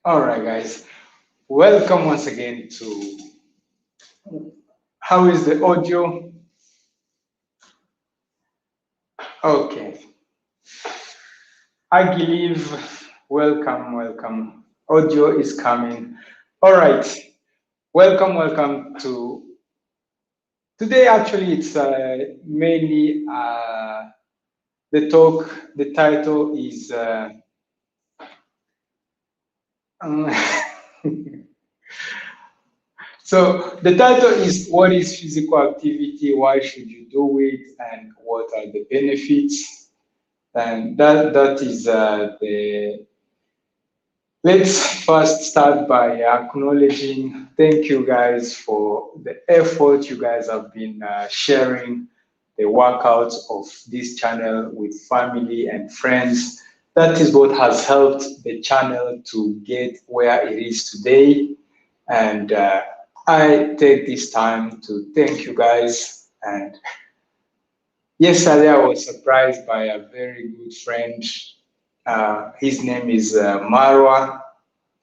All right, guys. Welcome once again to how is the audio? Okay, I believe. Welcome. Audio is coming. All right. Welcome to today. Actually, it's mainly the talk. The title is. Um, so the title is what is physical activity? Why should you do it? And what are the benefits? And that is the. Let's first start by acknowledging. Thank you guys for the effort you guys have been sharing the workouts of this channel with family and friends. That is what has helped the channel to get where it is today. And I take this time to thank you guys. And yesterday I was surprised by a very good friend. His name is Marwa,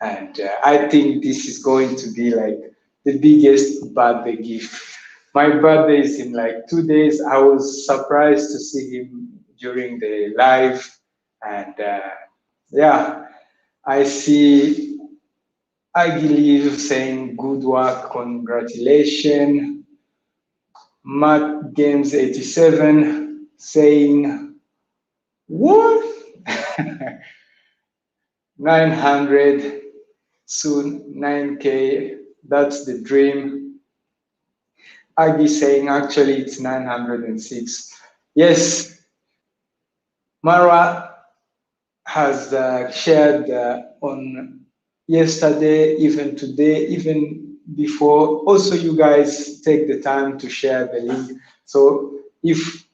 and I think this is going to be like the biggest birthday gift. My birthday is in like 2 days. I was surprised to see him during the live, and yeah, I see. I believe saying good work, congratulations. Matt Games 87 saying what? 900 soon 9K. That's the dream. Aggie saying actually it's 906. Yes, Mara has shared on yesterday, even today, even before. Also, you guys take the time to share the link. So if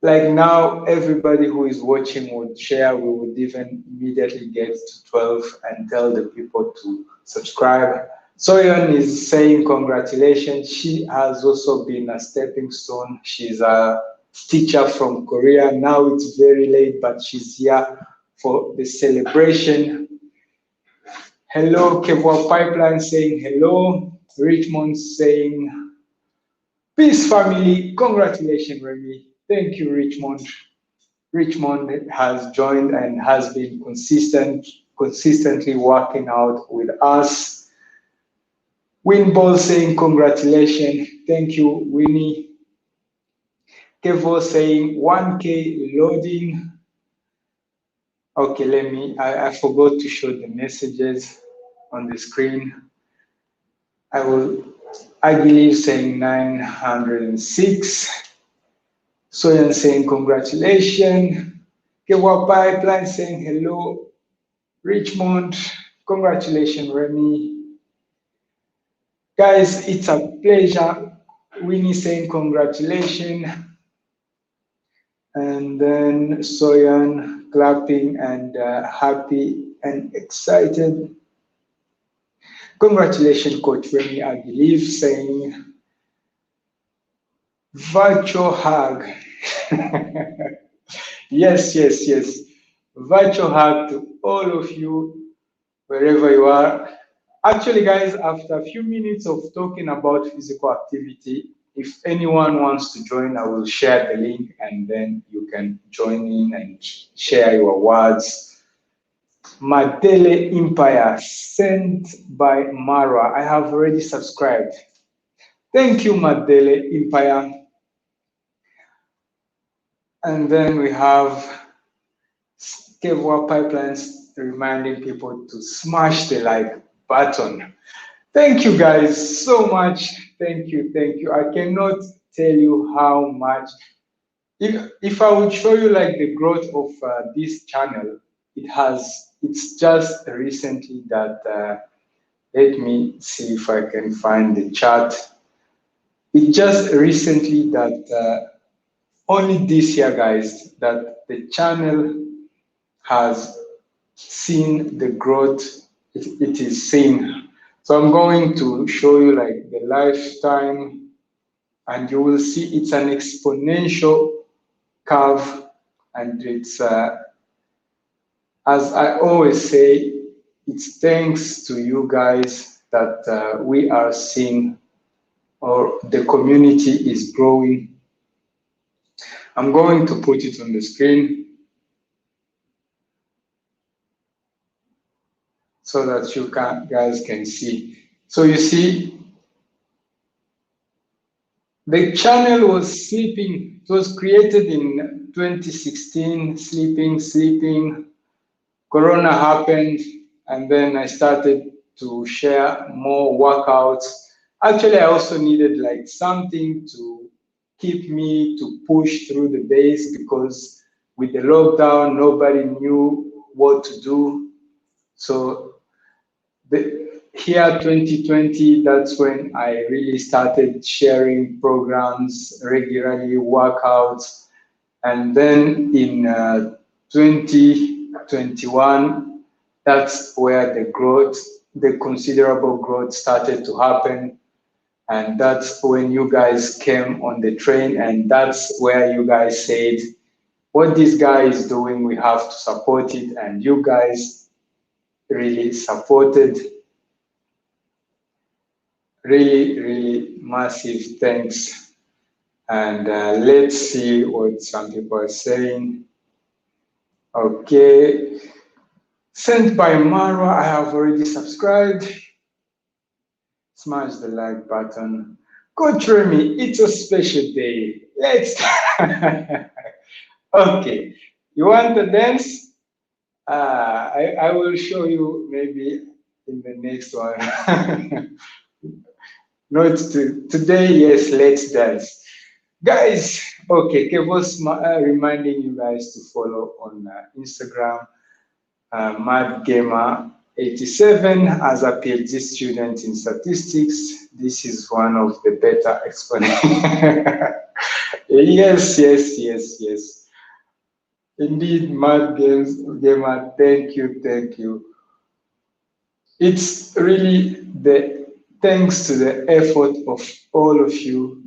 like now everybody who is watching would share, we would even immediately get to 12 and tell the people to subscribe. Soyeon is saying congratulations. She has also been a stepping stone. She's a teacher from Korea. Now it's very late, but she's here for the celebration. Hello, Kevwa Pipeline saying hello. Richmond saying peace family. Congratulations, Remy. Thank you, Richmond. Richmond has joined and has been consistently working out with us. Winball saying congratulations. Thank you, Winnie. Kevo saying 1K loading. Okay, I forgot to show the messages on the screen. I believe saying 906. Soyan saying congratulations. Kewa Pipeline saying hello. Richmond, congratulations, Remy. Guys, it's a pleasure. Winnie saying congratulations. And then Soyan clapping and happy and excited. Congratulations, Coach Remy, I believe, saying virtual hug. Yes. Virtual hug to all of you, wherever you are. Actually, guys, after a few minutes of talking about physical activity, if anyone wants to join, I will share the link and then you can join in and share your words. Madele Empire, sent by Mara. I have already subscribed. Thank you, Madele Empire. And then we have Kevwa Pipelines reminding people to smash the like button. Thank you guys so much. Thank you. I cannot tell you how much. If I would show you like the growth of this channel, it's just recently that, let me see if I can find the chart. It just recently that only this year, guys, that the channel has seen the growth it is seeing. So I'm going to show you like the lifetime, and you will see it's an exponential curve, and it's as I always say, it's thanks to you guys that we are seeing, or the community is growing. I'm going to put it on the screen so that you guys can see. So you see, the channel was sleeping. It was created in 2016, sleeping. Corona happened, and then I started to share more workouts. Actually, I also needed like something to keep me to push through the days, because with the lockdown, nobody knew what to do. So here 2020, that's when I really started sharing programs regularly, workouts. And then in 2021, that's where the considerable growth started to happen. And that's when you guys came on the train, and that's where you guys said, what this guy is doing, we have to support it. And you guys really supported. Really massive thanks. And let's see what some people are saying. Okay. Sent by Marwa, I have already subscribed. Smash the like button. Coach Remy, it's a special day. Let's. Okay. You want to dance? I will show you maybe in the next one. Not today, yes, let's dance. Guys, okay, Kevo's reminding you guys to follow on Instagram, Mad Gamer 87 as a PhD student in statistics. This is one of the better explanations. Yes. Indeed, Mad Gamer, thank you. It's really thanks to the effort of all of you,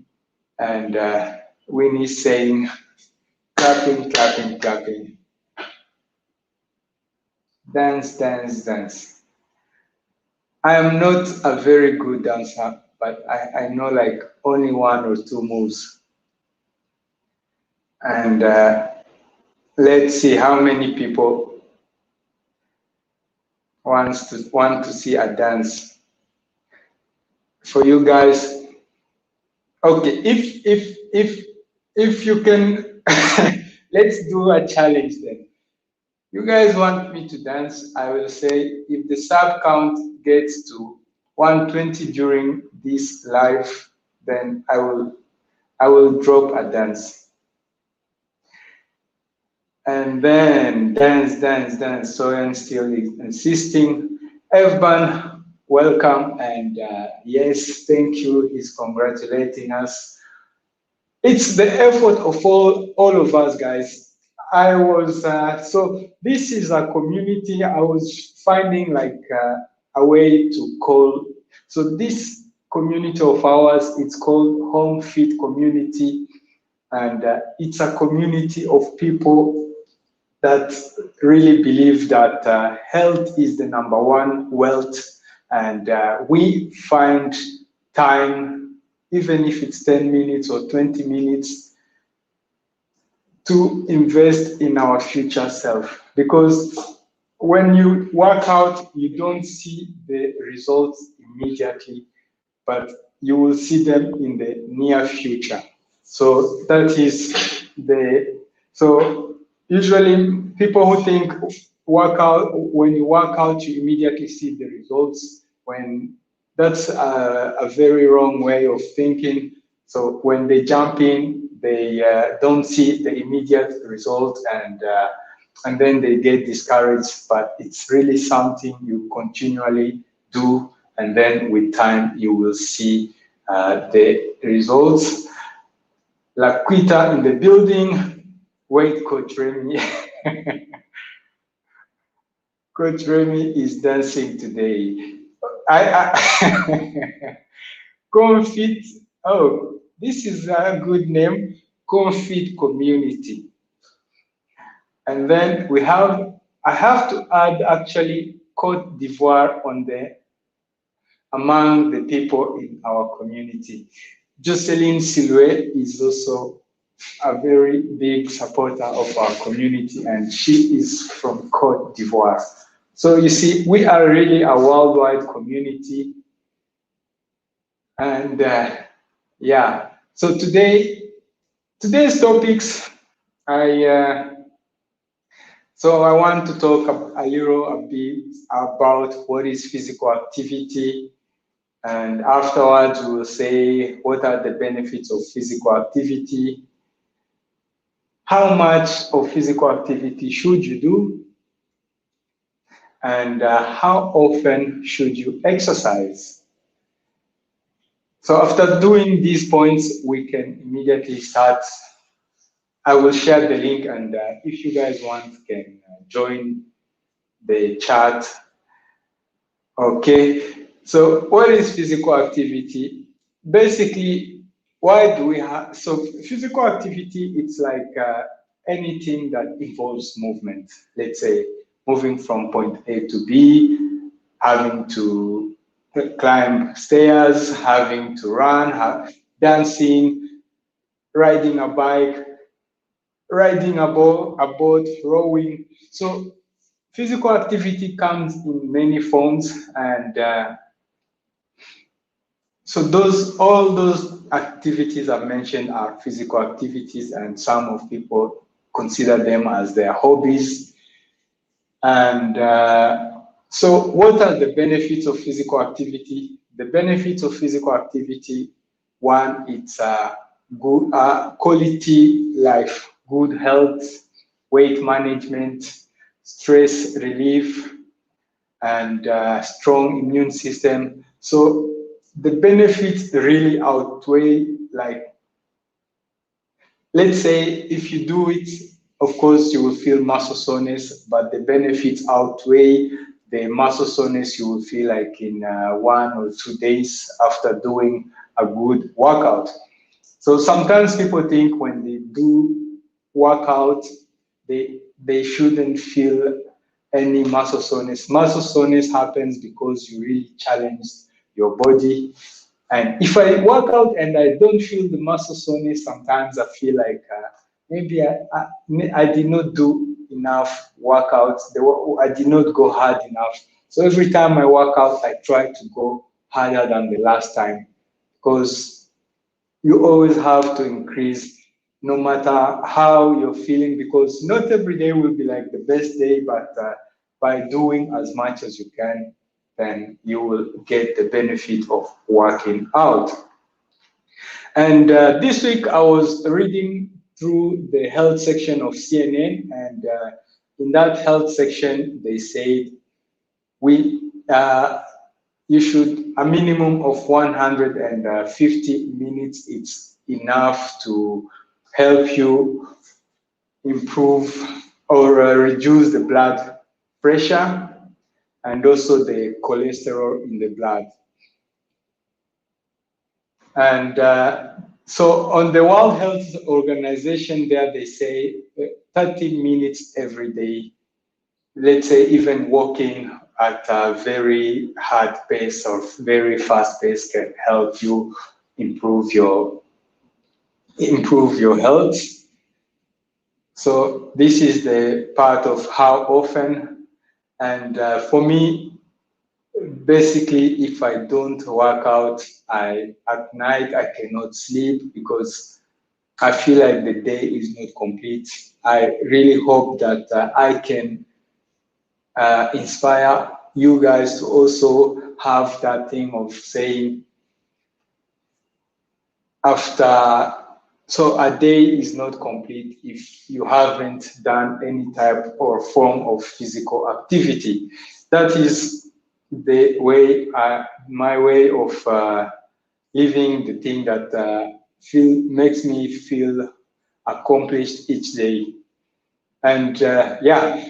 and Winnie saying, clapping. Dance. I am not a very good dancer, but I know like only one or two moves. And let's see how many people want to see a dance. For you guys, okay, if you can, let's do a challenge then. You guys want me to dance? I will say if the sub count gets to 120 during this live, then I will drop a dance. And then dance. Soren still insisting. Evan, welcome, and yes, thank you. He's congratulating us. It's the effort of all of us, guys. I was so this is a community. I was finding like a way to call. So this community of ours, it's called Home Fit Community, and it's a community of people that really believe that health is the number one wealth, and we find time, even if it's 10 minutes or 20 minutes, to invest in our future self. Because when you work out, you don't see the results immediately, but you will see them in the near future. So that is so usually people who think when you work out, you immediately see the results, when that's a very wrong way of thinking. So when they jump in, they don't see the immediate result, and then they get discouraged. But it's really something you continually do, and then with time you will see the results. Laquita in the building. Wait, Coach Remy. Coach Remy is dancing today. Confit. Oh, this is a good name. Confit Community. And then I have to add actually Cote d'Ivoire among the people in our community. Jocelyn Silwe is also a very big supporter of our community, and she is from Cote d'Ivoire. So you see, we are really a worldwide community. And yeah, so today's topics, so I want to talk a bit about what is physical activity, and afterwards we will say what are the benefits of physical activity, how much of physical activity should you do, and how often should you exercise. So after doing these points, we can immediately start. I will share the link, and if you guys want, can join the chat. Okay, so what is physical activity? Basically, why do we have, so physical activity, it's like anything that involves movement. Let's say moving from point A to B, having to climb stairs, having to run, dancing, riding a bike, riding a boat, rowing. So physical activity comes in many forms, and so all those activities I mentioned are physical activities, and some of people consider them as their hobbies. And so what are the benefits of physical activity? The benefits of physical activity, one, it's a good quality life, good health, weight management, stress relief, and strong immune system. So the benefits really outweigh, like, let's say if you do it, of course you will feel muscle soreness, but the benefits outweigh the muscle soreness you will feel like in 1 or 2 days after doing a good workout. So sometimes people think when they do workout, they shouldn't feel any muscle soreness. Muscle soreness happens because you really challenged your body. And if I work out and I don't feel the muscle soreness, sometimes I feel like maybe I did not do enough workouts. I did not go hard enough. So every time I work out, I try to go harder than the last time, because you always have to increase no matter how you're feeling, because not every day will be like the best day, but by doing as much as you can, then you will get the benefit of working out. And this week I was reading through the health section of CNN, and in that health section, they said you should, a minimum of 150 minutes, it's enough to help you improve or reduce the blood pressure and also the cholesterol in the blood. And so on the World Health Organization there, they say 30 minutes every day. Let's say even walking at a very hard pace or very fast pace can help you improve your health. So this is the part of how often. And for me, basically, if I don't work out, at night I cannot sleep because I feel like the day is not complete. I really hope that I can inspire you guys to also have that thing of saying so a day is not complete if you haven't done any type or form of physical activity. That is the way, my way of living, the thing that makes me feel accomplished each day. And yeah,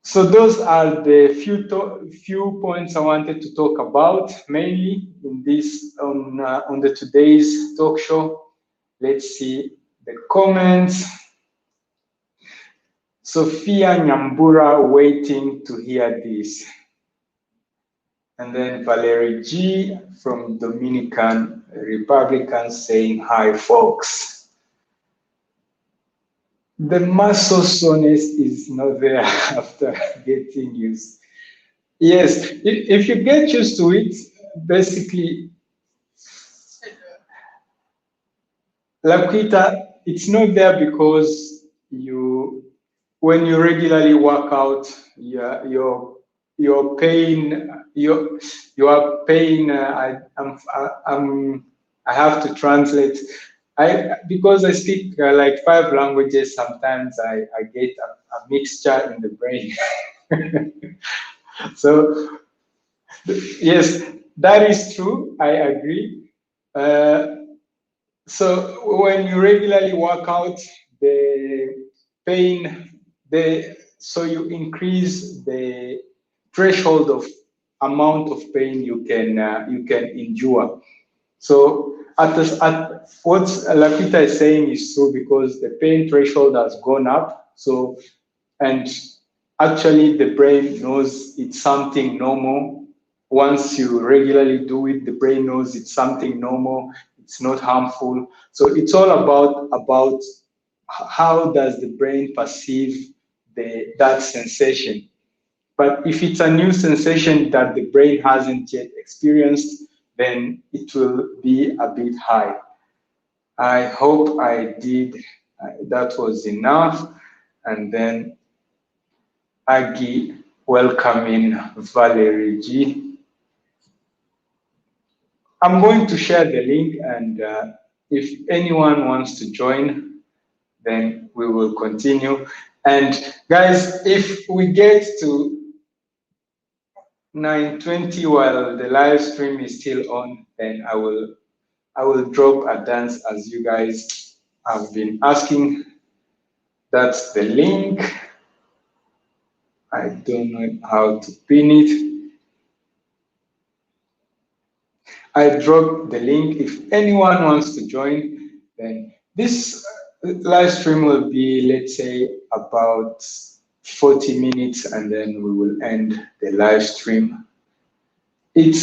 so those are the few points I wanted to talk about, mainly in this on the today's talk show. Let's see the comments. Sophia Nyambura waiting to hear this. And then Valerie G from Dominican Republic saying, hi, folks. The muscle soreness is not there after getting used. Yes, if you get used to it, basically, Laquita, it's not there because when you regularly work out, your pain, your pain. I have to translate. Because I speak like 5 languages. Sometimes I get a mixture in the brain. So yes, that is true. I agree. So when you regularly work out, the pain, so you increase the threshold of amount of pain you can endure. So at what Lapita is saying is true because the pain threshold has gone up. So and actually the brain knows it's something normal. Once you regularly do it, the brain knows it's something normal. It's not harmful. So it's all about how does the brain perceive that sensation. But if it's a new sensation that the brain hasn't yet experienced, then it will be a bit high. I hope I did. That was enough. And then Aggie welcoming Valerie G. I'm going to share the link, and if anyone wants to join, then we will continue. And guys, if we get to 9:20 while the live stream is still on, then I will drop a dance as you guys have been asking. That's the link. I don't know how to pin it. I dropped the link. If anyone wants to join, then this live stream will be, let's say, about 40 minutes, and then we will end the live stream. It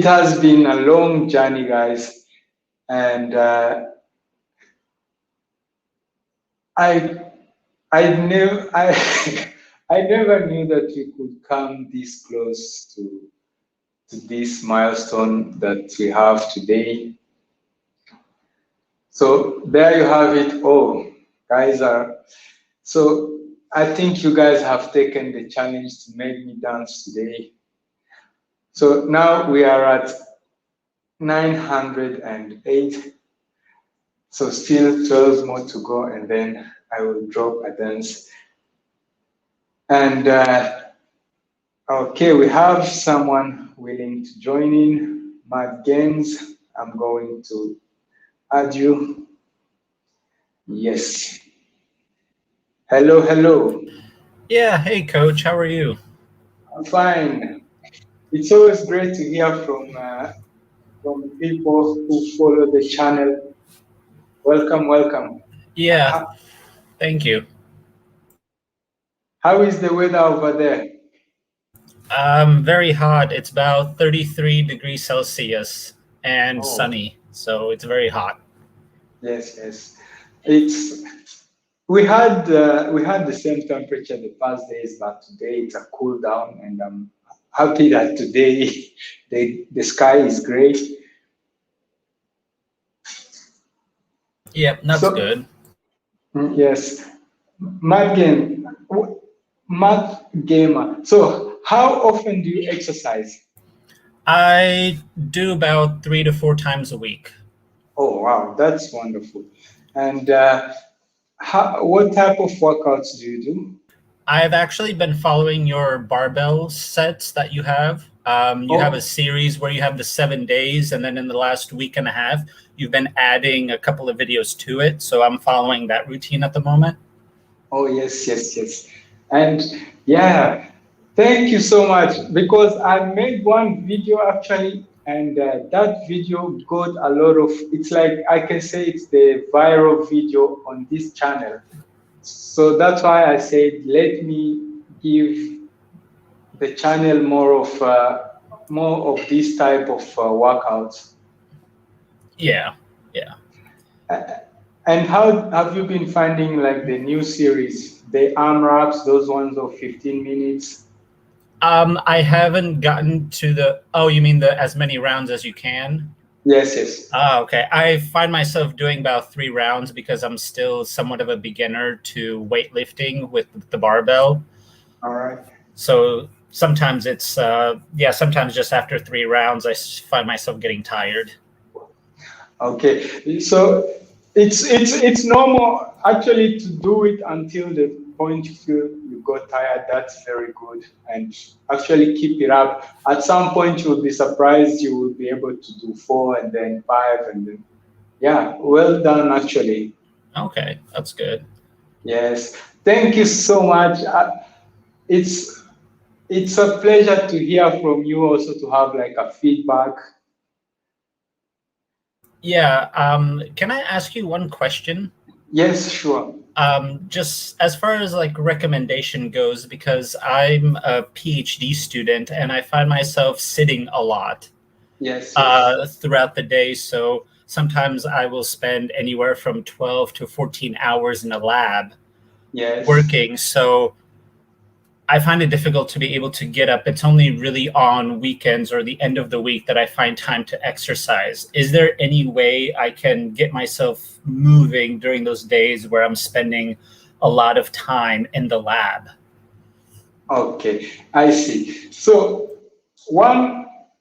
has been a long journey, guys, and I never I never knew that we could come this close to this milestone that we have today. So there you have it. Oh, guys so I think you guys have taken the challenge to make me dance today. So now we are at 908. So still 12 more to go, and then I will drop a dance. And okay, we have someone willing to join in. Matt Gaines, I'm going to add you. Yes. Hello, hello. Yeah, hey coach, how are you? I'm fine. It's always great to hear from people who follow the channel. Welcome, welcome. Yeah, How, thank you. how is the weather over there? Very hot. It's about 33 degrees Celsius and Oh, sunny, so it's very hot. yes, yes. It's we had the same temperature the past days, but today it's a cool down, and I'm happy that today the sky is gray. Yep, that's So good. yes, Mad Game, Mad Gamer. So how often do you exercise? I do about 3 to 4 times a week. Oh wow, that's wonderful. And what type of workouts do you do? I've actually been following your barbell sets that you have. You have a Oh, series where you have the 7 days, and then in the last week and a half, you've been adding a couple of videos to it. So I'm following that routine at the moment. oh yes, yes, yes. And yeah, thank you so much because I made one video actually, and that video got a lot of. It's like I can say it's the viral video on this channel. So that's why I said, let me give the channel more of this type of workouts. Yeah, yeah. And how have you been finding like the new series, the arm wraps, those ones of 15 minutes? I haven't gotten to the. Oh, you mean the as many rounds as you can? Yes, yes. Okay. I find myself doing about 3 rounds because I'm still somewhat of a beginner to weightlifting with the barbell. All right. So sometimes it's sometimes just after 3 rounds I find myself getting tired. Okay. So it's normal actually to do it until the point you feel you got tired. That's very good. And actually keep it up. At some point you'll be surprised you will be able to do 4 and then 5 and then yeah, well done actually. Okay, that's good. Yes. Thank you so much. It's it's a pleasure to hear from you also to have like a feedback. Yeah. Can I ask you one question? Yes, sure. Just as far as like recommendation goes, because I'm a PhD student and I find myself sitting a lot Yes, yes. throughout the day. So sometimes I will spend anywhere from 12 to 14 hours in a lab Yes. working. So I find it difficult to be able to get up. It's only really on weekends or the end of the week that I find time to exercise. Is there any way I can get myself moving during those days where I'm spending a lot of time in the lab? Okay, I see. So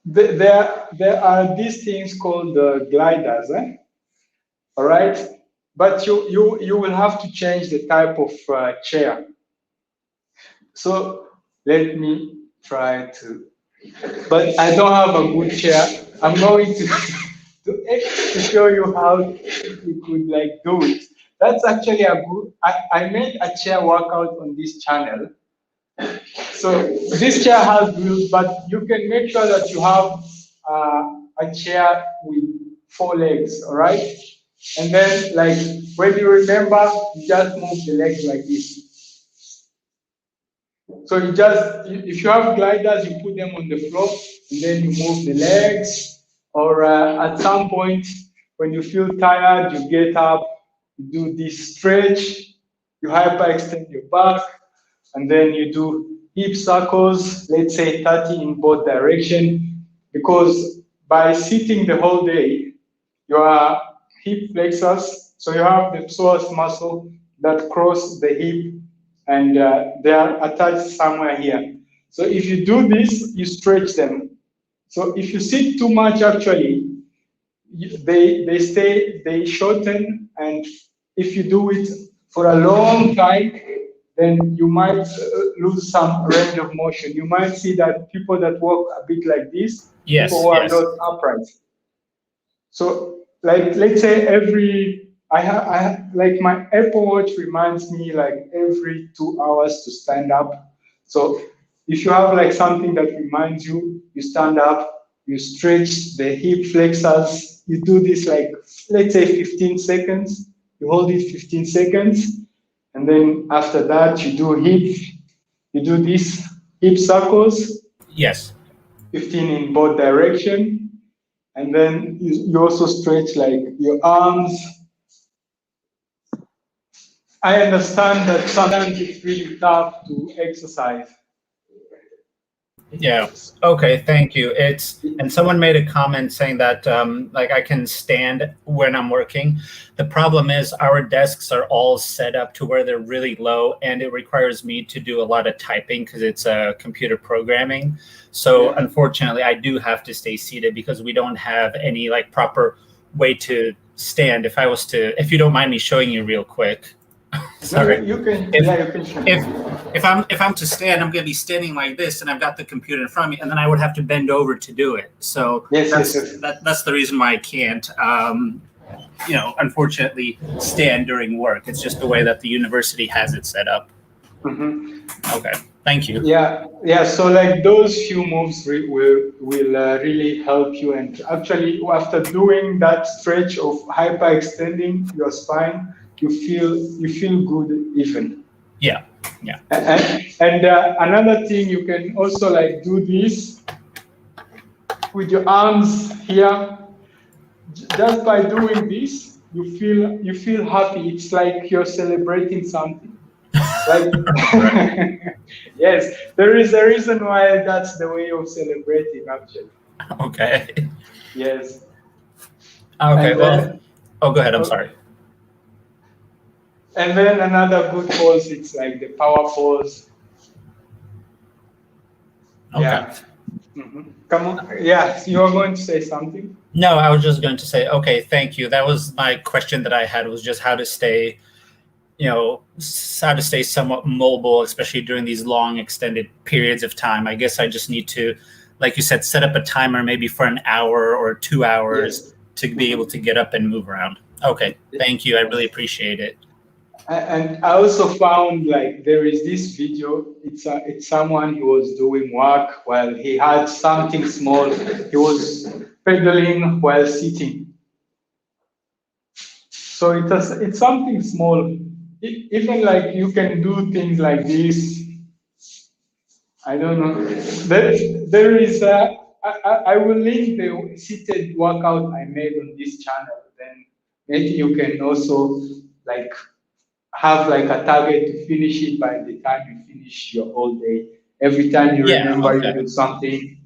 there are these things called gliders, eh? All right, but you will have to change the type of chair. So let me try to, but I don't have a good chair. I'm going to to show you how you could like do it. That's actually a good. I made a chair workout on this channel. So this chair has wheels, but you can make sure that you have a chair with 4 legs, all right? And then, like, when you remember, you just move the legs like this. So if you have gliders, you put them on the floor, and then you move the legs. Or at some point, when you feel tired, you get up, you do this stretch, you hyperextend your back, and then you do hip circles, let's say 30 in both direction, because by sitting the whole day, your hip flexors, so you have the psoas muscle that cross the hip and they are attached somewhere here. So if you do this, you stretch them. So if you sit too much, actually, they shorten, and if you do it for a long time, then you might lose some range of motion. You might see that people that walk a bit like this, people Yes, who are yes. not upright. So, like, let's say like my Apple Watch reminds me like every 2 hours to stand up. So, if you have like something that reminds you, you stand up, you stretch the hip flexors, you do this like, let's say 15 seconds, you hold it 15 seconds, and then after that, you do these hip circles, Yes. 15 in both direction, and then you also stretch like your arms. I understand that sometimes it's really tough to exercise. Yeah. Okay. Thank you. And someone made a comment saying that like I can stand when I'm working. The problem is our desks are all set up to where they're really low, and it requires me to do a lot of typing because it's computer programming. So Yeah. unfortunately, I do have to stay seated because we don't have any like proper way to stand. If you don't mind me showing you real quick. Sorry. No, you can. If Yeah, you can show if me. if I'm to stand, I'm going to be standing like this, and I've got the computer in front of me, and then I would have to bend over to do it. So Yes, yes, yes. that's the reason why I can't, unfortunately, stand during work. It's just the way that the university has it set up. Mm-hmm. Okay, thank you. Yeah, yeah. So like those few moves will really help you. And actually, after doing that stretch of hyperextending your spine, you feel good even. Yeah. And another thing, you can also like do this with your arms here. Just by doing this, you feel happy. It's like you're celebrating something. Like yes, there is a reason why that's the way of celebrating actually. Okay. Yes. Okay. And Well. then Oh, go ahead. I'm uh, sorry. and then another good pose, it's like the power pose. Okay. Yeah. Come on. Yeah, you are going to say something? No, I was just going to say, okay, thank you. That was my question that I had, was just how to stay, how to stay somewhat mobile, especially during these long extended periods of time. I guess I just need to, like you said, set up a timer maybe for an hour or 2 hours Yes. to be able to get up and move around. Okay, thank you. I really Yes. appreciate it. And I also found like there is this video. It's someone who was doing work while he had something small. He was pedaling while sitting. So it's something small. Even like you can do things like this. I don't know. There is I will link the seated workout I made on this channel. Then maybe you can also like have like a target to finish it by the time you finish your whole day. Every time you Yeah, remember you okay. do something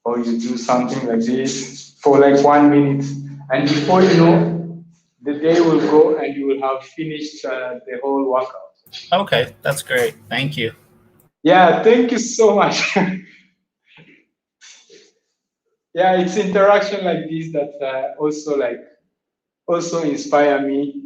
or you do something like this for like 1 minute, and before you know, the day will go and you will have finished the whole workout. Okay, that's great. Thank you. Yeah, thank you so much. Yeah, it's interaction like this that also inspire me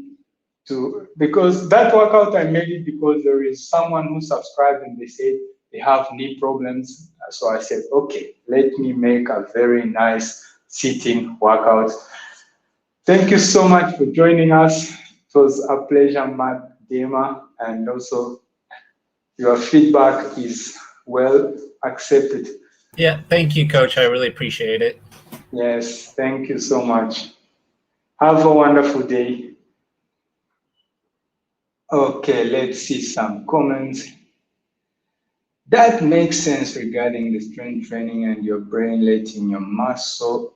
to, because that workout I made it because there is someone who subscribed and they said they have knee problems. So I said, okay, let me make a very nice sitting workout. Thank you so much for joining us. It was a pleasure, Matt Dema, and also your feedback is well accepted. Yeah, thank you, Coach. I really appreciate it. Yes, thank you so much. Have a wonderful day. Okay, let's see some comments. That makes sense regarding the strength training and your brain letting your muscle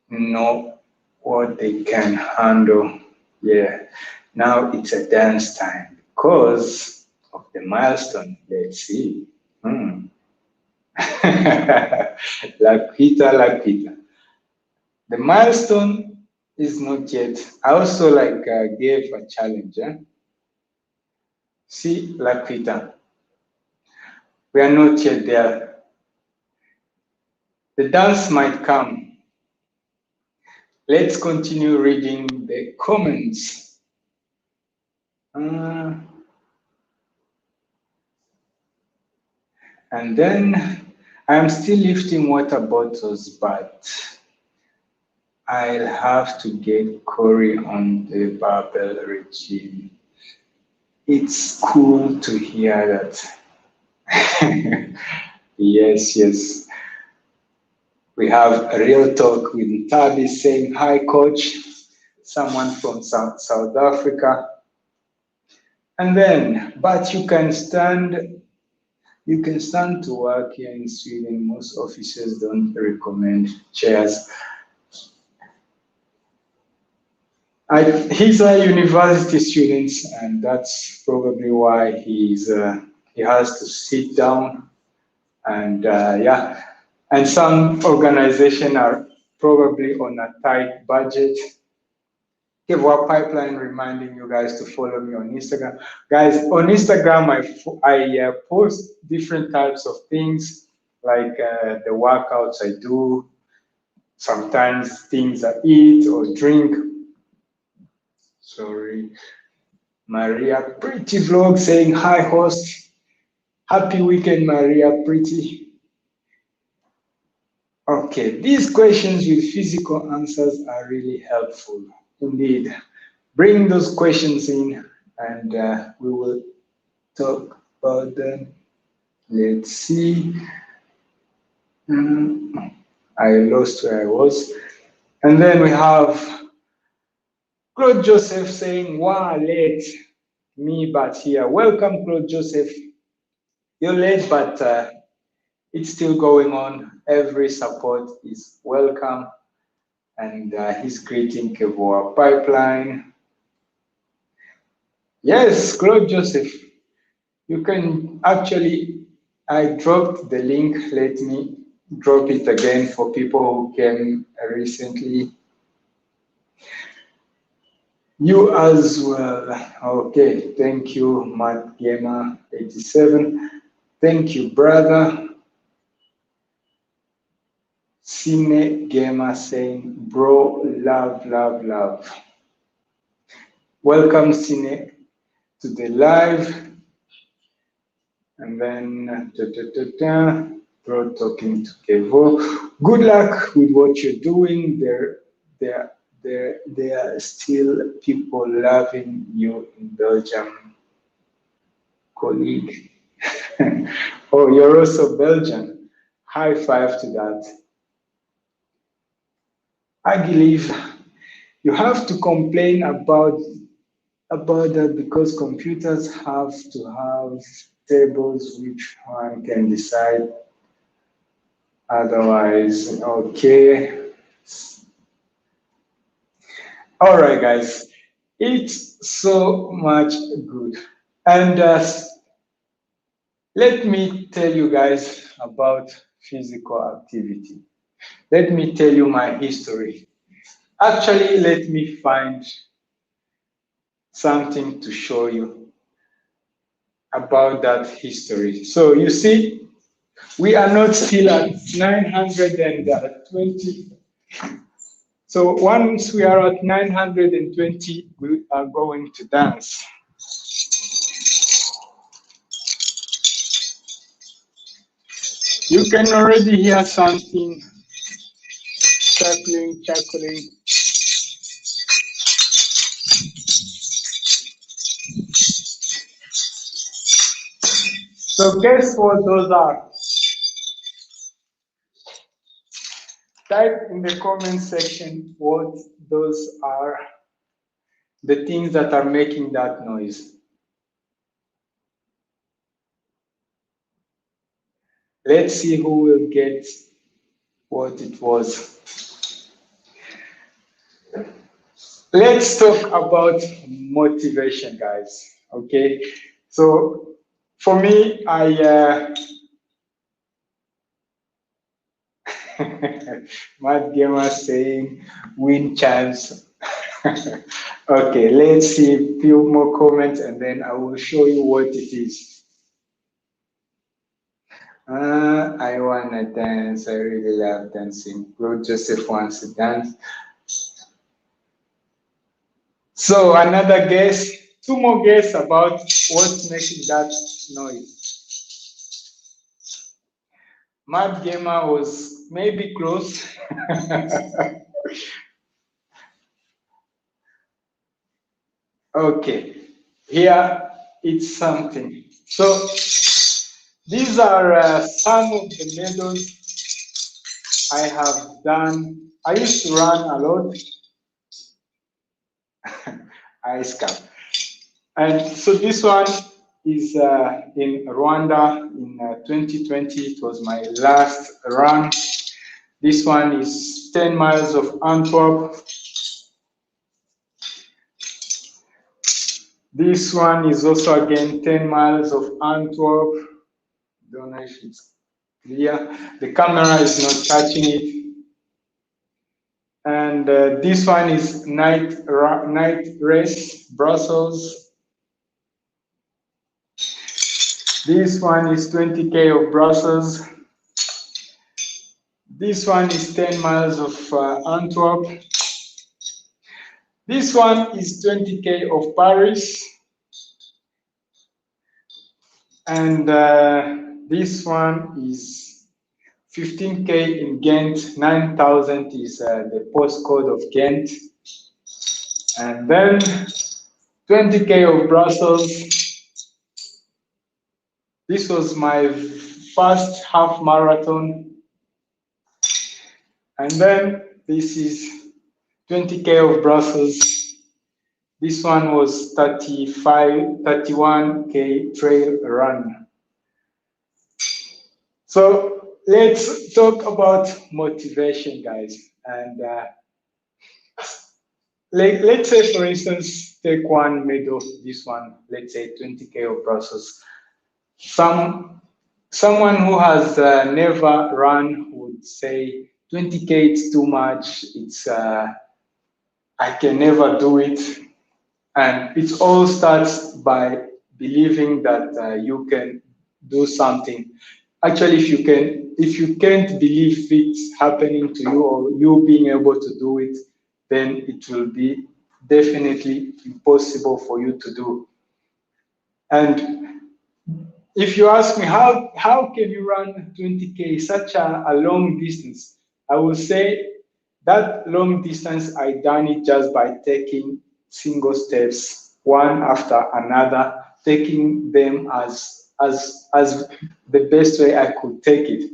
know what they can handle. Yeah, now it's a dance time because of the milestone. Let's see. Hmm. Like Peter. The milestone is not yet. I also gave a challenge. See, like Peter, we are not yet there. The dance might come. Let's continue reading the comments. And then I'm still lifting water bottles, but I'll have to get Corey on the barbell regime. It's cool to hear that. Yes. We have a real talk with Tabi saying, hi, coach, someone from South Africa. And then, but you can stand to work here in Sweden. Most offices don't recommend chairs. He's a university student, and that's probably why he has to sit down. And yeah, and some organizations are probably on a tight budget. Give our pipeline reminding you guys to follow me on Instagram. Guys, on Instagram, I post different types of things like the workouts I do, sometimes things I eat or drink. Sorry. Maria Pretty Vlog saying, hi, host. Happy weekend, Maria Pretty. Okay, these questions with physical answers are really helpful. Indeed. Bring those questions in and we will talk about them. Let's see. I lost where I was. And then we have Claude Joseph saying, wow, late, me, but here. Welcome, Claude Joseph. You're late, but it's still going on. Every support is welcome. And he's creating Kevoa pipeline. Yes, Claude Joseph, you can actually, I dropped the link. Let me drop it again for people who came recently. You as well. Okay, thank you, Matt Gamer 87. Thank you, brother. Cine Gamer saying, bro, love, love, love. Welcome, Cine, to the live. And then, bro, talking to Kevo. Good luck with what you're doing. There are still people loving you in Belgium, colleague. Oh, you're also Belgian. High five to that. I believe you have to complain about that because computers have to have tables which one can decide otherwise. Okay. All right, guys. It's so much good. And let me tell you guys about physical activity. Let me tell you my history. Actually, let me find something to show you about that history. So you see, we are not still at 920. So once we are at 920, we are going to dance. You can already hear something chuckling. So guess what those are? Type in the comment section what those are, the things that are making that noise. Let's see who will get what it was. Let's talk about motivation, guys. Okay, so for me, Matt Gamer saying win chance. Okay, let's see a few more comments and then I will show you what it is. I wanna dance. I really love dancing. Bro Joseph wants to dance. So another guess, two more guess about what's making that noise. Mad Gamer was maybe close. Okay, here it's something. So these are some of the methods I have done. I used to run a lot. Ice cap. And so this one is in Rwanda in 2020. It was my last run. This one is 10 miles of Antwerp. This one is also again 10 miles of Antwerp. Don't know if it's clear. The camera is not catching it. And this one is night race, Brussels. This one is 20K of Brussels. This one is 10 miles of Antwerp. This one is 20K of Paris. And this one is 15K in Ghent. 9,000 is the postcode of Ghent. And then 20K of Brussels. This was my first half marathon. And then this is 20K of Brussels. This one was 31K trail run. So let's talk about motivation, guys. And let's say, for instance, take one made of this one, let's say 20K of Brussels. Someone who has never run would say 20K is too much. It's I can never do it, and it all starts by believing that you can do something. Actually, if you can't believe it's happening to you or you being able to do it, then it will be definitely impossible for you to do. And if you ask me how can you run 20K, such a long distance, I will say that long distance I done it just by taking single steps, one after another, taking them as the best way I could take it.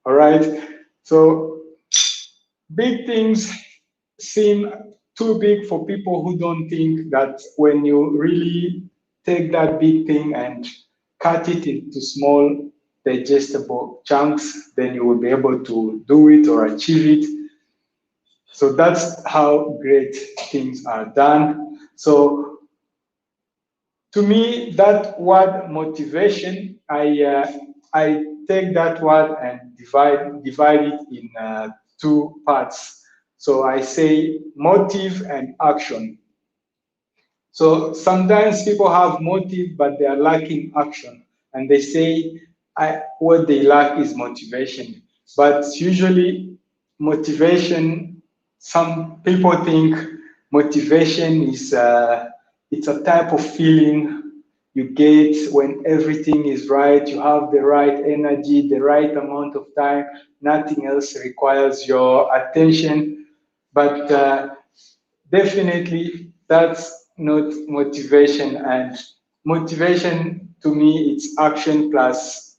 All right. So big things seem too big for people who don't think that when you really take that big thing and cut it into small digestible chunks, then you will be able to do it or achieve it. So that's how great things are done. So to me, that word motivation, I take that word and divide it in two parts. So I say motive and action. So sometimes people have motive, but they are lacking action, and they say what they lack is motivation. But usually, motivation. Some people think motivation is it's a type of feeling you get when everything is right. You have the right energy, the right amount of time. Nothing else requires your attention, but definitely, that's not motivation. And motivation to me, it's action plus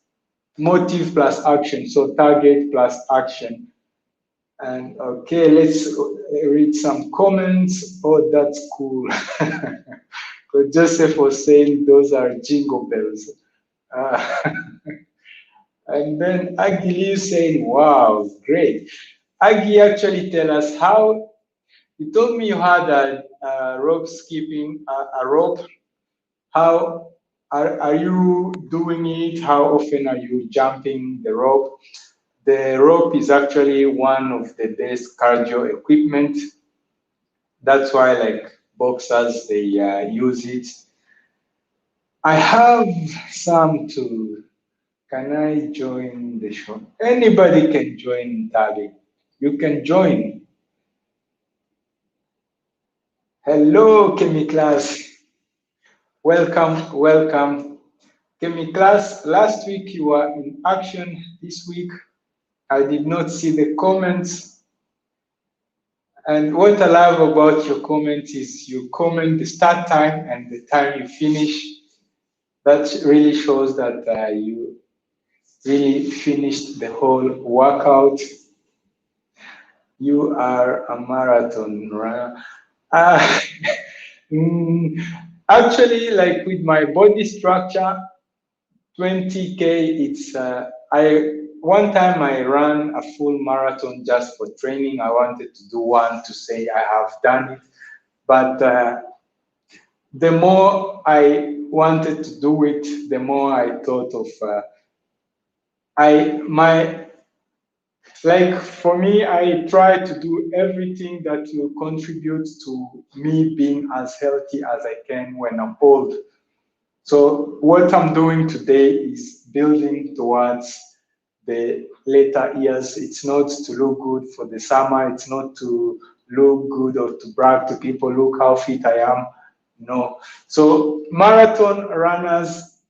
motive plus action. So target plus action. And okay, let's read some comments. Oh, that's cool. But Joseph was saying those are jingle bells. Uh, and then Aggie is saying, wow, great. Aggie actually tell us how. You told me you had a rope skipping, a rope. How are you doing it? How often are you jumping the rope? The rope is actually one of the best cardio equipment. That's why, like boxers, they use it. I have some too. Can I join the show? Anybody can join, Tali. You can join. Hello, Kemi class. Welcome, welcome. Kemi class, last week you were in action. This week I did not see the comments. And what I love about your comments is you comment the start time and the time you finish. That really shows that you really finished the whole workout. You are a marathon runner. Uh, actually, like with my body structure, 20K, it's one time I ran a full marathon just for training. I wanted to do one to say I have done it, but the more I wanted to do it, the more I thought of like for me, I try to do everything that will contribute to me being as healthy as I can when I'm old. So what I'm doing today is building towards the later years. It's not to look good for the summer. It's not to look good or to brag to people, look how fit I am. No. So marathon runners,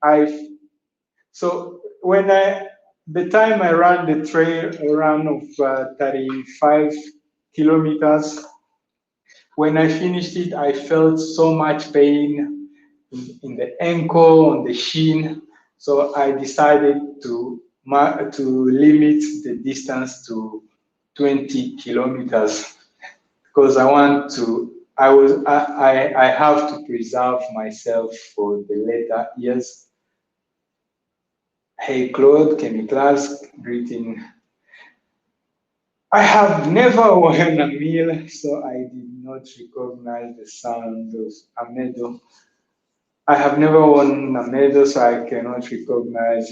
the time I ran the trail run of 35 kilometers, when I finished it, I felt so much pain in the ankle, on the shin. So I decided to limit the distance to 20 kilometers because I want to I have to preserve myself for the later years. Hey Claude, Kenny Class, greeting. I have never worn a meal, so I did not recognize the sound of a medal. I have never worn a medal, so I cannot recognize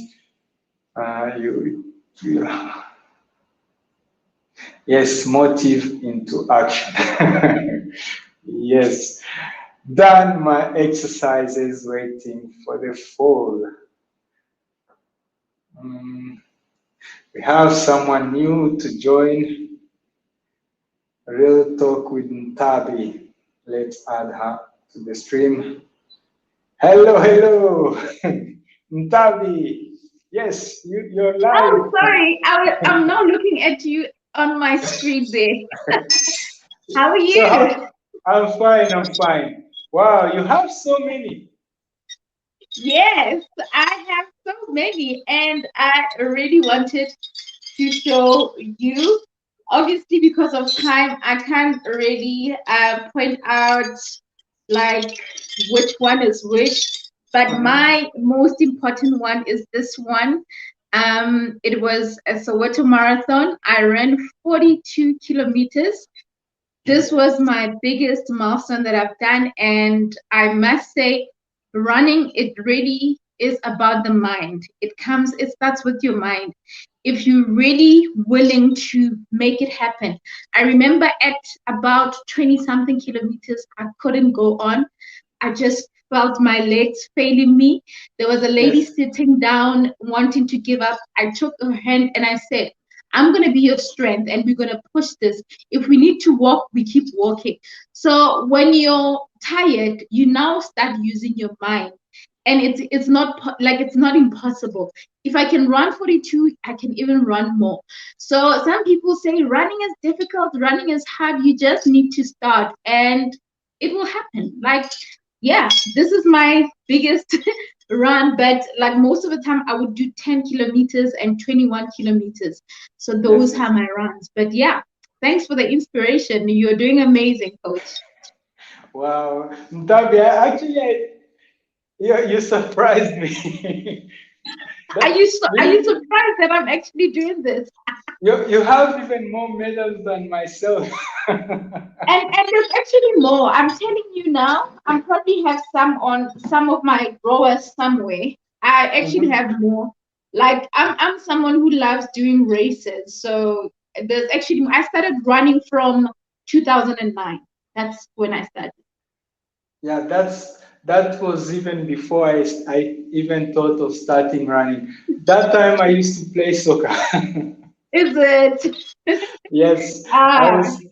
you. Yes, motive into action. Yes. Done my exercises, waiting for the fall. Mm, we have someone new to join. Real talk with Ntabi. Let's add her to the stream. Hello, hello, Ntabi. Yes, you're Oh, live. sorry. I'm now looking at you on my screen there. How are So you? I'm fine. I'm fine. Wow, you have so many. Yes, I have so many, and I really wanted to show you. Obviously, because of time, I can't really point out like which one is which, but Mhm. my most important one is this one. It was a Soweto marathon. I ran 42 kilometers. This was my biggest milestone that I've done, and I must say, running, it really is about the mind. It starts with your mind. If you're really willing to make it happen. I remember at about 20 something kilometers, I couldn't go on. I just felt my legs failing me. There was a lady Yes. sitting down wanting to give up. I took her hand and I said, I'm going to be your strength and we're going to push this. If we need to walk, we keep walking. So when you're tired, you now start using your mind. And it's not like it's not impossible. If I can run 42, I can even run more. So some people say running is difficult, running is hard. You just need to start and it will happen. Like, yeah, this is my biggest run, but like most of the time I would do 10 kilometers and 21 kilometers. So those Yes. are my runs. But yeah, thanks for the inspiration. You're doing amazing, coach. Wow, Ntabi, you surprised me. Are That you really, surprised that I'm actually doing this? you have even more medals than myself. And there's actually more. I'm telling you now, I probably have some on some of my drawers somewhere. I actually Mhm. have more. Like I'm someone who loves doing races. So there's actually I started running from 2009. That's when I started. Yeah, that was even before I even thought of starting running. That time I used to play soccer. Is it? Yes, I Ah, was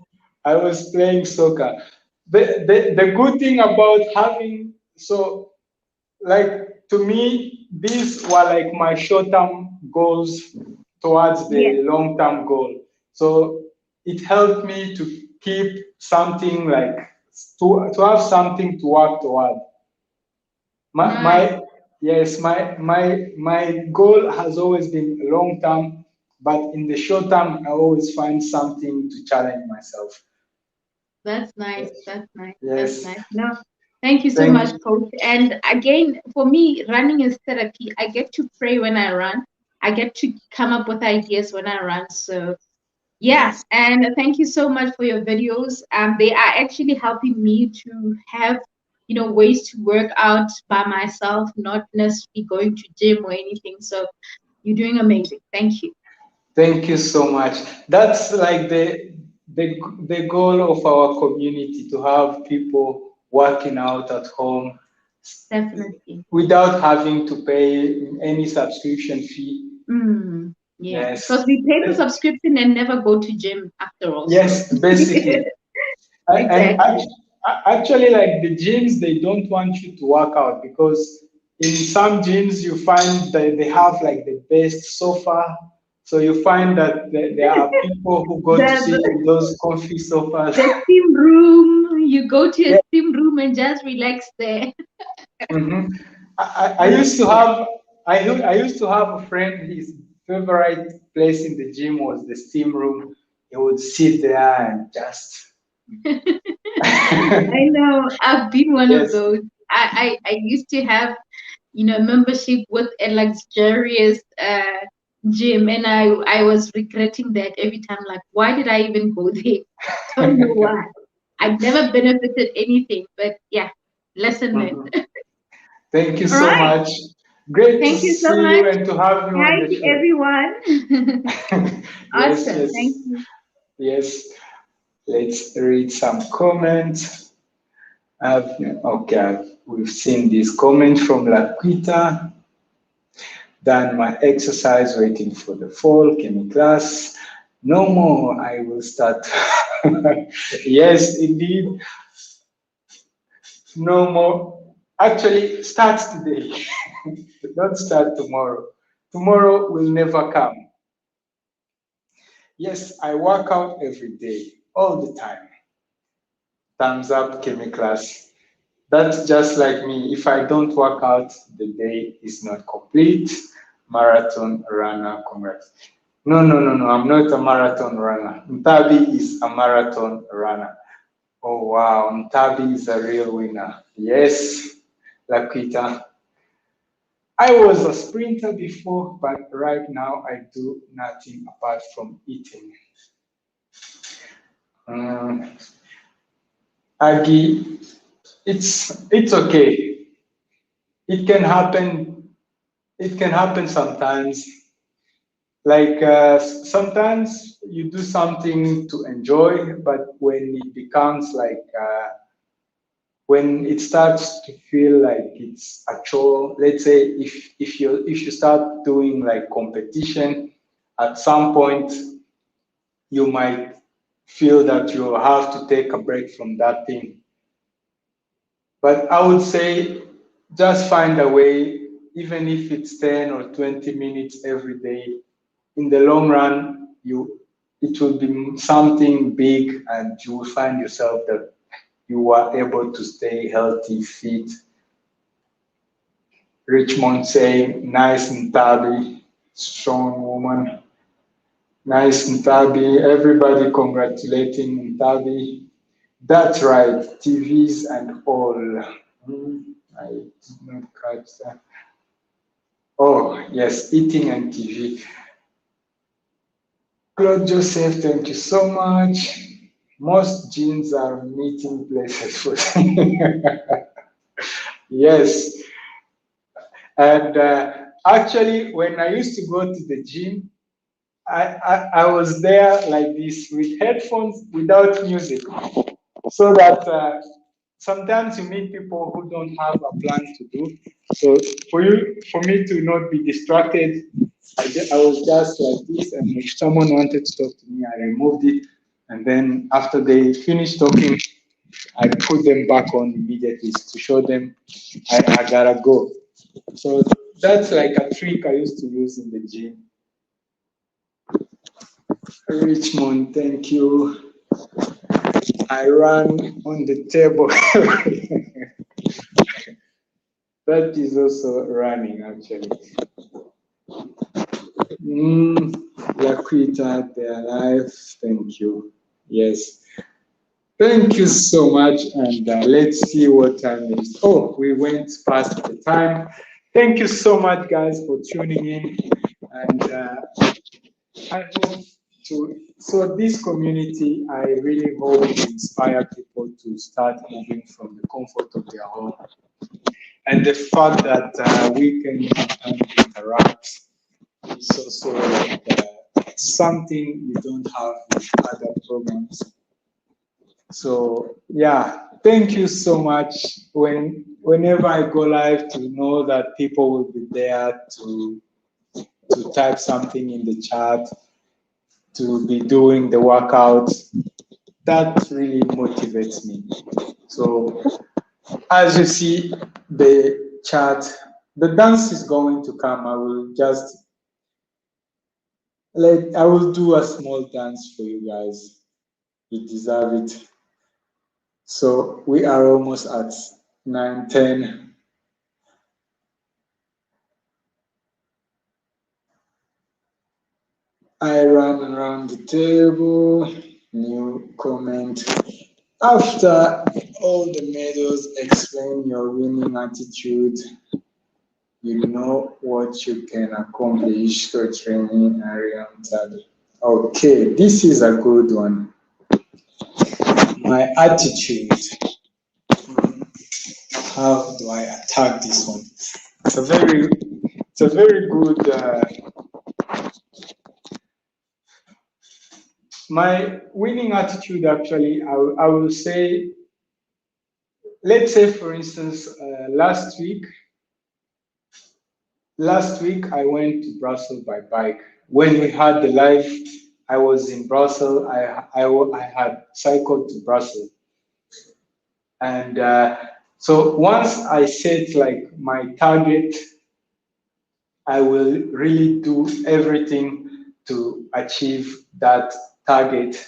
I was playing soccer. The good thing about having so like to me these were like my short-term goals towards yeah. the long-term goal. So it helped me to keep something like to have something to work toward. Nice. My yes, my goal has always been long term, but in the short term, I always find something to challenge myself. That's nice. That's nice. That's Yes, nice. No, thank you so much, thank coach. And again, for me, running is therapy. I get to pray when I run. I get to come up with ideas when I run. So yeah, yes, and thank you so much for your videos. They are actually helping me to have, ways to work out by myself, not necessarily going to gym or anything. So you're doing amazing. Thank you. thank you so much. That's like the goal of our community to have people working out at home Definitely. without having to pay any subscription fee. Mm, yeah, Yes. because we pay for subscription and never go to gym after all. So Yes, basically. And exactly. actually, like the gyms, they don't want you to work out because in some gyms you find that they have like the best sofa. So you find that there are people who go to sit The in those comfy sofas. the steam room, you go to a Yeah. steam room and just relax there. Mhm. I Mm, used to yeah. have I used to have a friend. His favorite place in the gym was the steam room. He would sit there and just I know. I've been one of Yes. those. I used to have, membership with a luxurious gym, and I was regretting that every time. Like, why did I even go there? Don't know why. I never benefited anything, but yeah, lesson learned. Mhm. Thank you All so right. much. Great to Thank you so see you much. and to have you on Hi the to show. everyone. Yes, Awesome. yes, Thank you. yes. Let's read some comments. Okay, we've seen this comment from Laquita. Done my exercise, waiting for the fall. Came class. No more. I will start. Yes, indeed. No more. Actually, start today. Don't start tomorrow. Tomorrow will never come. Yes, I work out every day, all the time. Thumbs up, Kemi class. That's just like me. If I don't work out, the day is not complete. Marathon runner, congrats. No, no, no, no. I'm not a marathon runner. Mtabi is a marathon runner. Oh wow, Mtabi is a real winner. Yes, Laquita. I was a sprinter before, but right now I do nothing apart from eating. Um, Aggie, it's okay. It can happen. It can happen sometimes. Like sometimes you do something to enjoy, but when it becomes like when it starts to feel like it's a chore, let's say if you start doing like competition, at some point you might feel that you have to take a break from that thing. But I would say just find a way, even if it's 10 or 20 minutes every day. In the long run, it will be something big, and you will find yourself that you are able to stay healthy, fit. Richmond saying, nice Ntabi, strong woman. Nice Ntabi. Everybody congratulating Ntabi. That's right, TVs and all. I did not catch that. Oh, yes, eating and TV. Claude Joseph, thank you so much. Most gyms are meeting places for yes. And actually, when I used to go to the gym, I was there like this with headphones without music, so that sometimes you meet people who don't have a plan to do. So for me to not be distracted, I was just like this, and if someone wanted to talk to me, I removed it, and then after they finished talking, I put them back on immediately to show them I gotta go. So that's like a trick I used to use in the gym. Richmond, thank you. I ran on the table. That is also running, actually. Laquita, they're alive. Thank you. Yes. Thank you so much. And let's see what time it is. Oh, we went past the time. Thank you so much, guys, for tuning in. And I hope so this community, I really hope to inspire people to start moving from the comfort of their home. And the fact that we can have time to interact is also like, something you don't have with other programs. So yeah, thank you so much. Whenever I go live, to know that people will be there to type something in the chat, to be doing the workout, that really motivates me. So as you see the chat, the dance is going to come. I will do a small dance for you guys. You deserve it. So we are almost at 9:10. I run around the table. New comment. After all the medals explain your winning attitude, you know what you can accomplish through training area. Okay, this is a good one. My attitude. How do I attack this one? It's a very good. My winning attitude, actually, I will say. Let's say, for instance, last week I went to Brussels by bike. When we had the live, I was in Brussels. I had cycled to Brussels, and so once I set like my target, I will really do everything to achieve that target.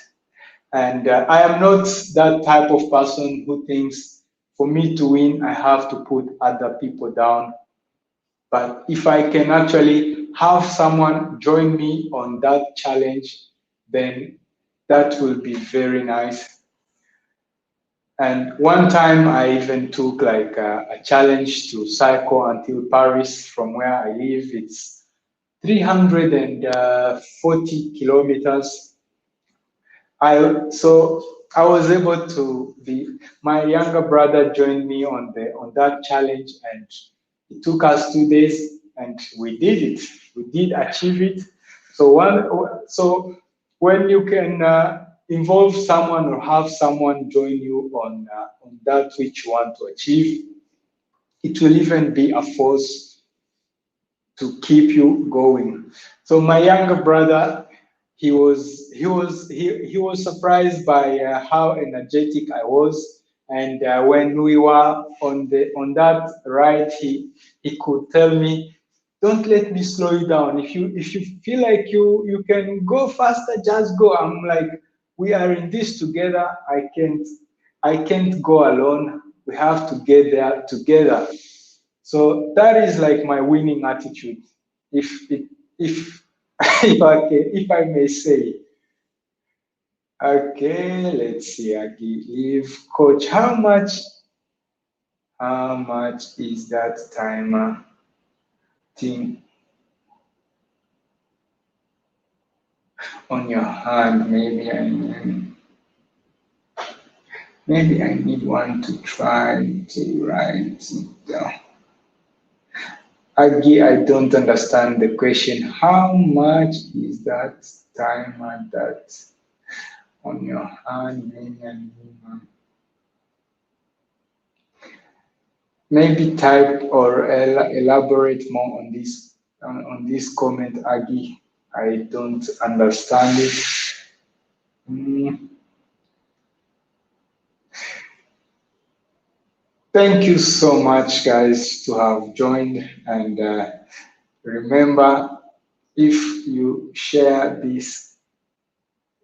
And I am not that type of person who thinks for me to win, I have to put other people down. But if I can actually have someone join me on that challenge, then that will be very nice. And one time I even took like a challenge to cycle until Paris from where I live. It's 340 kilometers. I was able to be, my younger brother joined me on that challenge, and it took us 2 days and we did it. We did achieve it. So when you can involve someone or have someone join you on that which you want to achieve, it will even be a force to keep you going. So my younger brother, he was surprised by how energetic I was, and when we were on that ride, he could tell me, "Don't let me slow you down. If you feel like you can go faster, just go." I'm like, "We are in this together. I can't go alone. We have to get there together." So that is like my winning attitude, if if I may say. Okay, let's see. I believe, Coach, how much is that timer thing on your hand? Maybe I need one to try to write it down. Agi, I don't understand the question. How much is that timer that on your hand? Maybe type or elaborate more on this comment, Agi. I don't understand it. Thank you so much, guys, to have joined. And remember, if you share these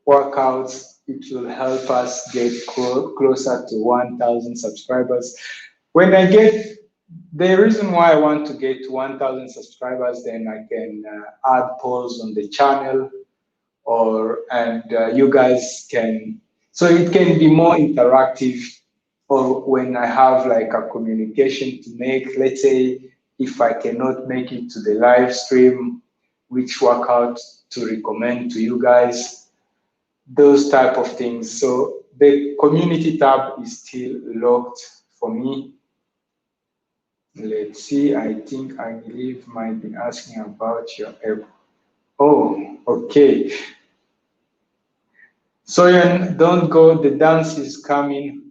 workouts, it will help us get closer to 1,000 subscribers. When I get the reason why I want to get to 1,000 subscribers, then I can add polls on the channel, and you guys can, so it can be more interactive. Or when I have like a communication to make, let's say if I cannot make it to the live stream, which workout to recommend to you guys, those type of things. So the community tab is still locked for me. Let's see, I believe might be asking about your app. Oh, okay. Soren, don't go, the dance is coming.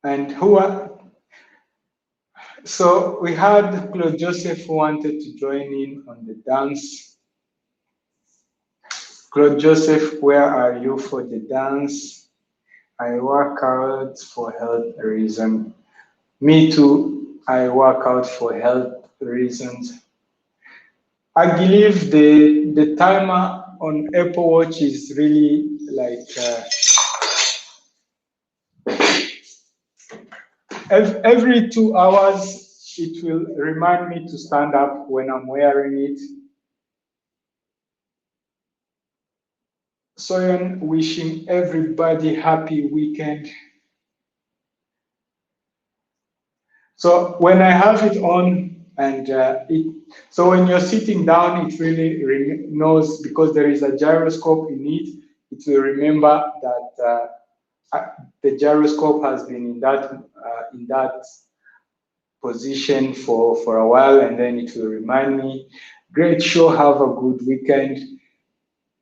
And so we had Claude Joseph who wanted to join in on the dance. Claude Joseph, where are you for the dance? I work out for health reasons. Me too, I work out for health reasons. I believe the timer on Apple Watch is really like every 2 hours it will remind me to stand up when I'm wearing it. Soyan wishing everybody happy weekend. So when I have it on, and so when you're sitting down, it really knows, because there is a gyroscope in it. It will remember that the gyroscope has been in that position for a while, and then it will remind me. Great show. Have a good weekend.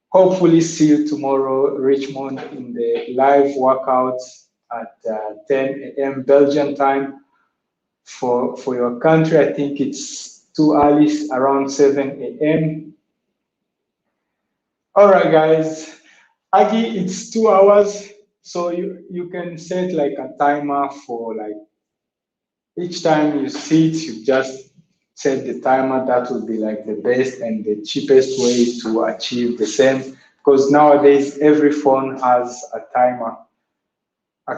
Hopefully, see you tomorrow, Richmond, in the live workout at 10 a.m. Belgian time. For your country, I think it's too early, around 7 a.m. All right, guys. Aggie, it's 2 hours, so you can set like a timer for like each time you sit, you just set the timer. That would be like the best and the cheapest way to achieve the same. Because nowadays every phone has a timer, a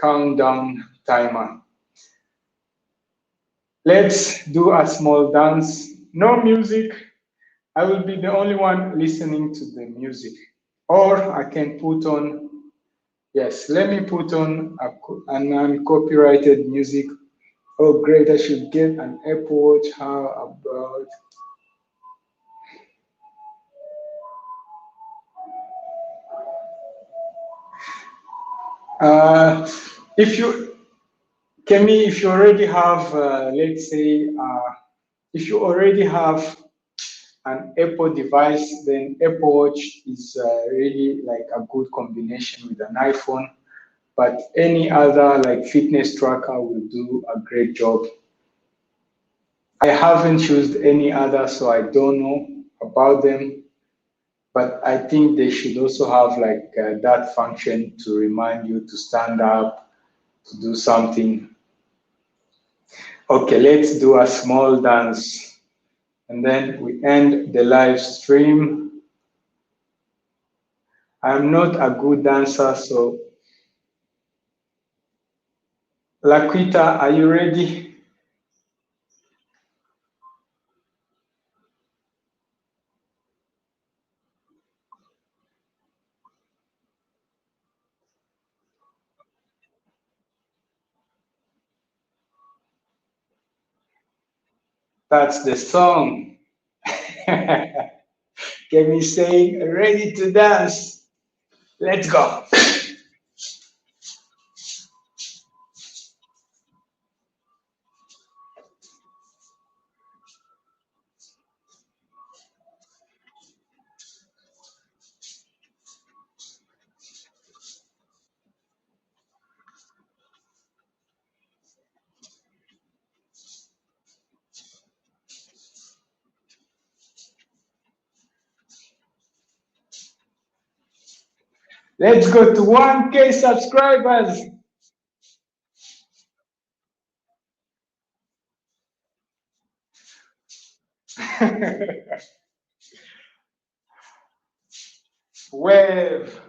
countdown timer. Let's do a small dance. No music. I will be the only one listening to the music. Or I can put on, yes, let me put on an uncopyrighted music. Oh, great, I should get an Apple Watch. How about? If you, Kemi, if you already have, let's say, if you already have an Apple device, then Apple Watch is really like a good combination with an iPhone. But any other like fitness tracker will do a great job. I haven't used any other, so I don't know about them. But I think they should also have like that function to remind you to stand up, to do something. Okay, let's do a small dance. And then we end the live stream. I'm not a good dancer, so Laquita, are you ready? That's the song. Can we say ready to dance? Let's go. Let's go to 1K subscribers. Wave.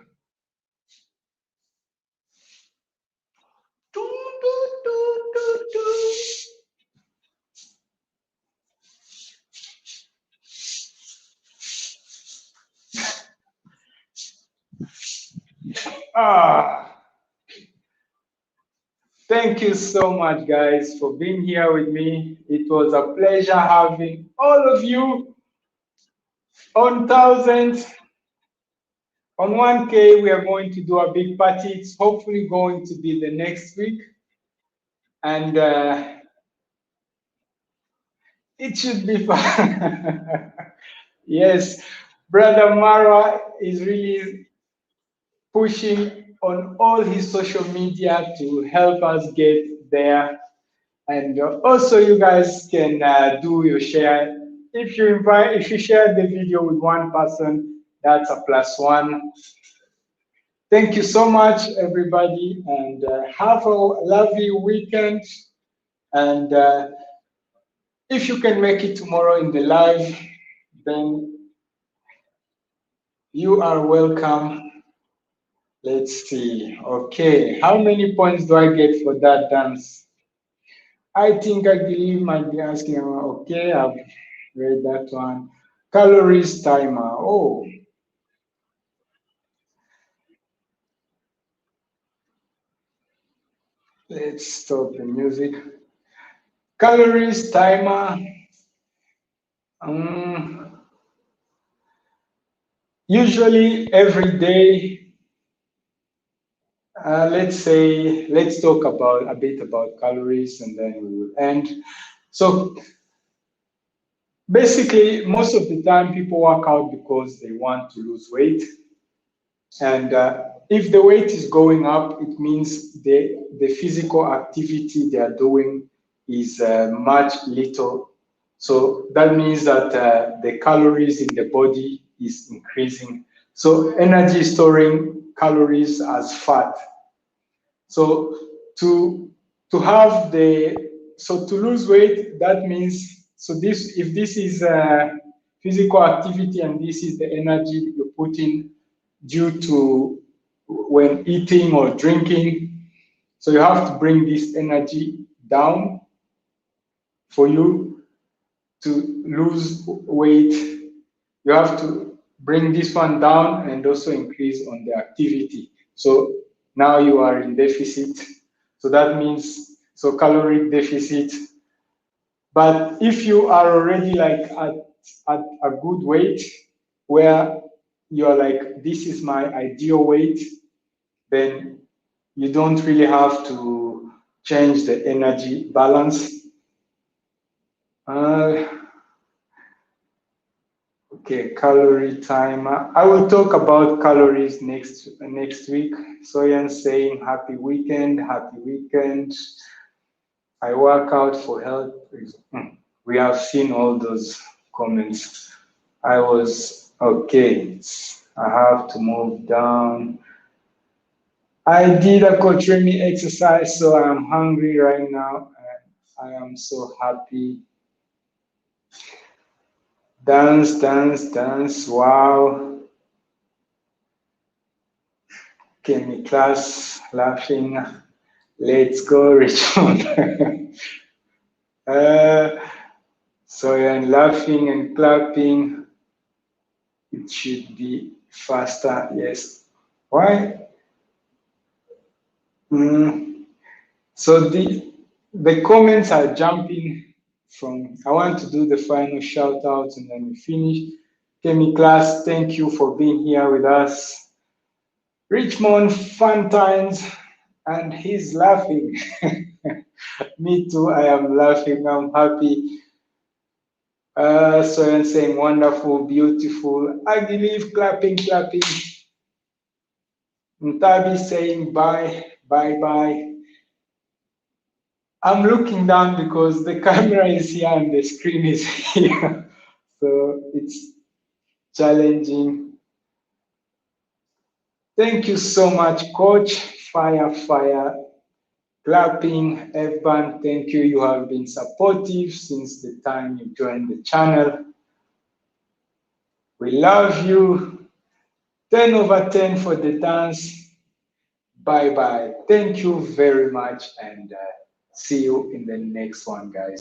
Do, do, do, do, do. Ah, thank you so much, guys, for being here with me. It was a pleasure having all of you on thousands. On 1K, we are going to do a big party. It's hopefully going to be the next week. And it should be fun. Yes, Brother Mara is really pushing on all his social media to help us get there. And also, you guys can do your share. If you share the video with one person, that's a +1. Thank you so much, everybody, and have a lovely weekend. And if you can make it tomorrow in the live, then you are welcome. Let's see. Okay, how many points do I get for that dance? I think I believe might be asking. Okay, I've read that one. Calories timer. Oh, Let's stop the music. Calories timer. Usually every day, let's talk about a bit about calories and then we will end. So basically, most of the time people work out because they want to lose weight. And if the weight is going up, it means the physical activity they are doing is much little. So that means that the calories in the body is increasing. So energy storing calories as fat. So to have to lose weight, that means if this is physical activity and this is the energy you're putting due to when eating or drinking, so you have to bring this energy down for you to lose weight. You have to bring this one down and also increase on the activity. So now you are in deficit. So that means caloric deficit. But if you are already like at a good weight where you're like, this is my ideal weight, then you don't really have to change the energy balance. Okay, calorie timer. I will talk about calories next week. Soyan saying happy weekend, happy weekend. I work out for health. We have seen all those comments. I was okay. I have to move down. I did a Coach Remmy exercise, so I'm hungry right now. And I am so happy. Dance, dance, dance. Wow. Kenny class laughing. Let's go, Richmond. So I'm laughing and clapping. It should be faster. Yes. Why? So the comments are jumping from. I want to do the final shout out and then we finish. Kemi class, thank you for being here with us. Richmond, fun times, and he's laughing. Me too, I am laughing, I'm happy. So I'm saying wonderful, beautiful. I believe clapping, clapping. Ntabi saying bye, bye, bye. I'm looking down because the camera is here and the screen is here. So it's challenging. Thank you so much, Coach. Fire, fire. Clapping, Evan, thank you. You have been supportive since the time you joined the channel. We love you. 10 over 10 for the dance. Bye-bye. Thank you very much and see you in the next one, guys.